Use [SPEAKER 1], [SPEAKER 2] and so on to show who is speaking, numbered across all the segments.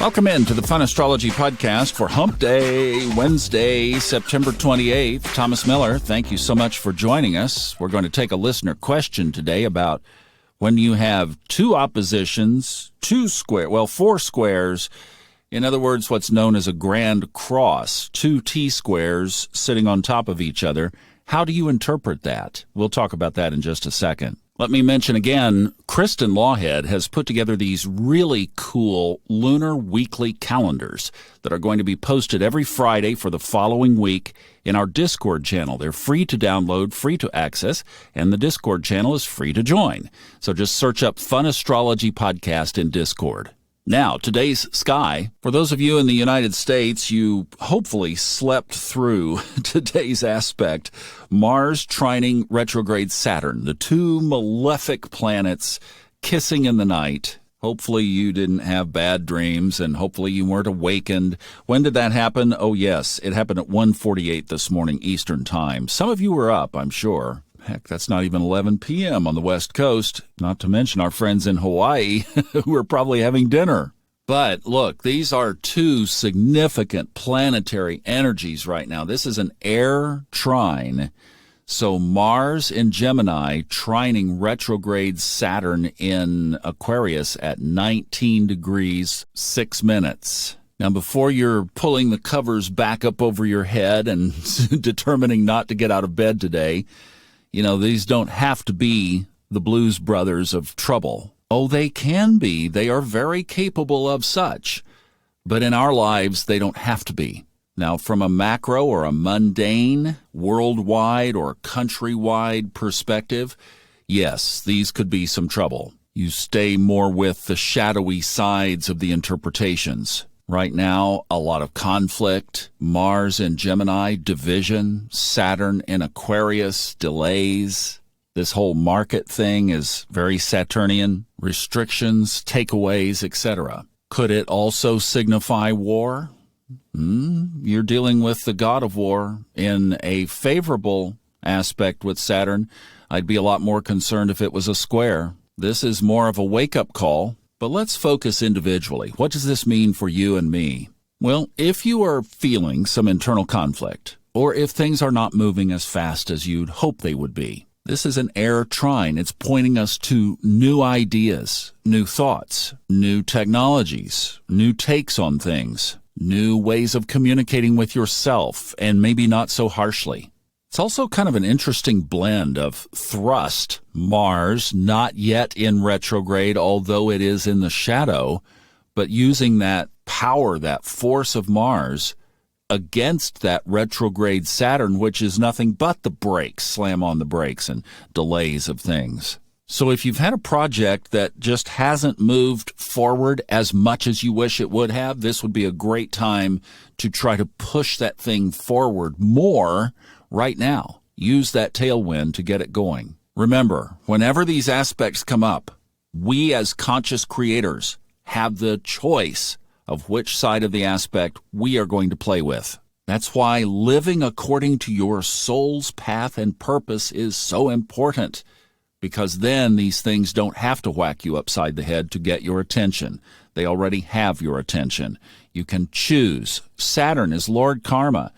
[SPEAKER 1] Welcome in to the Fun Astrology Podcast for Hump Day, Wednesday, September 28th. Thomas Miller, thank you so much for joining us. We're going to take a listener question today about when you have two oppositions, four squares. In other words, what's known as a grand cross, two T-squares sitting on top of each other. How do you interpret that? We'll talk about that in just a second. Let me mention again, Kristen Lawhead has put together these really cool lunar weekly calendars that are going to be posted every Friday for the following week in our Discord channel. They're free to download, free to access, and the Discord channel is free to join. So just search up Fun Astrology Podcast in Discord. Now, today's sky. For those of you in the United States, you hopefully slept through today's aspect. Mars trining retrograde Saturn, the two malefic planets kissing in the night. Hopefully you didn't have bad dreams, and hopefully you weren't awakened. When did that happen? Oh, yes, it happened at 1:48 this morning Eastern Time. Some of you were up, I'm sure. Heck, that's not even 11 p.m. on the West Coast, not to mention our friends in Hawaii who are probably having dinner. But look, these are two significant planetary energies right now. This is an air trine. So Mars in Gemini trining retrograde Saturn in Aquarius at 19 degrees 6 minutes. Now, before you're pulling the covers back up over your head and determining not to get out of bed today, you know, these don't have to be the Blues Brothers of trouble. Oh, they can be. They are very capable of such. But in our lives, they don't have to be. Now, from a macro or a mundane, worldwide or countrywide perspective, yes, these could be some trouble. You stay more with the shadowy sides of the interpretations. Right now, a lot of conflict, Mars in Gemini, division, Saturn in Aquarius, delays. This whole market thing is very Saturnian, restrictions, takeaways, etc. Could it also signify war? You're dealing with the god of war in a favorable aspect with Saturn. I'd be a lot more concerned if it was a square. This is more of a wake-up call. But let's focus individually. What does this mean for you and me? Well, if you are feeling some internal conflict, or if things are not moving as fast as you'd hope they would be, this is an air trine. It's pointing us to new ideas, new thoughts, new technologies, new takes on things, new ways of communicating with yourself, and maybe not so harshly. It's also kind of an interesting blend of thrust, Mars, not yet in retrograde, although it is in the shadow, but using that power, that force of Mars against that retrograde Saturn, which is nothing but the brakes, slam on the brakes and delays of things. So if you've had a project that just hasn't moved forward as much as you wish it would have, this would be a great time to try to push that thing forward more right now. Use that tailwind to get it going. Remember, whenever these aspects come up, we as conscious creators have the choice of which side of the aspect we are going to play with. That's why living according to your soul's path and purpose is so important, because then these things don't have to whack you upside the head to get your attention. They already have your attention. You can choose. Saturn is Lord Karma.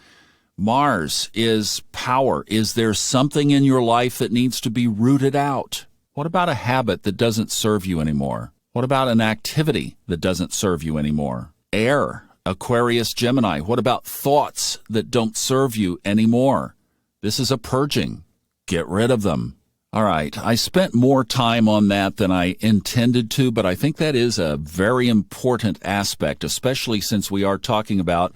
[SPEAKER 1] Mars is power. Is there something in your life that needs to be rooted out? What about a habit that doesn't serve you anymore? What about an activity that doesn't serve you anymore? Air, Aquarius, Gemini. What about thoughts that don't serve you anymore? This is a purging. Get rid of them. All right, I spent more time on that than I intended to, but I think that is a very important aspect, especially since we are talking about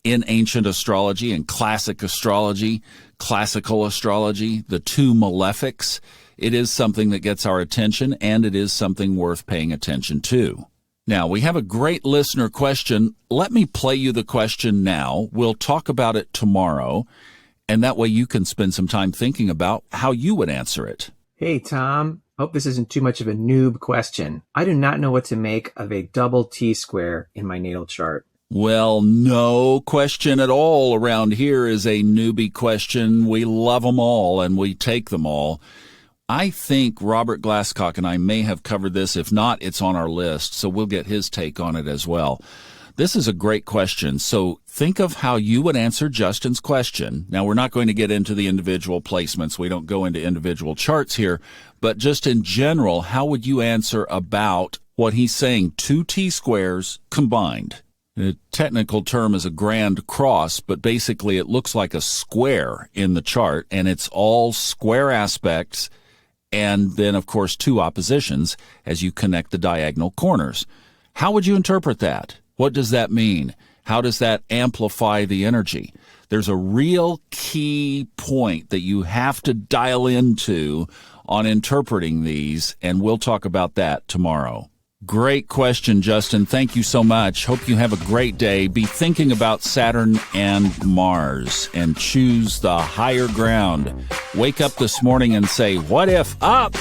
[SPEAKER 1] in ancient astrology and classic astrology, classical astrology, the two malefics. It is something that gets our attention, and it is something worth paying attention to. Now, we have a great listener question. Let me play you the question now. We'll talk about it tomorrow, and that way you can spend some time thinking about how you would answer it.
[SPEAKER 2] Hey, Tom. Hope this isn't too much of a noob question. I do not know what to make of a double T-square in my natal chart.
[SPEAKER 1] Well, no question at all around here is a newbie question. We love them all, and we take them all. I think Robert Glasscock and I may have covered this. If not, it's on our list, so we'll get his take on it as well. This is a great question. So think of how you would answer Justin's question. Now, we're not going to get into the individual placements. We don't go into individual charts here. But just in general, how would you answer about what he's saying? 2 T-squares combined. The technical term is a grand cross, but basically it looks like a square in the chart, and it's all square aspects, and then, of course, 2 oppositions as you connect the diagonal corners. How would you interpret that? What does that mean? How does that amplify the energy? There's a real key point that you have to dial into on interpreting these, and we'll talk about that tomorrow. Great question, Justin. Thank you so much. Hope you have a great day. Be thinking about Saturn and Mars and choose the higher ground. Wake up this morning and say, what if up?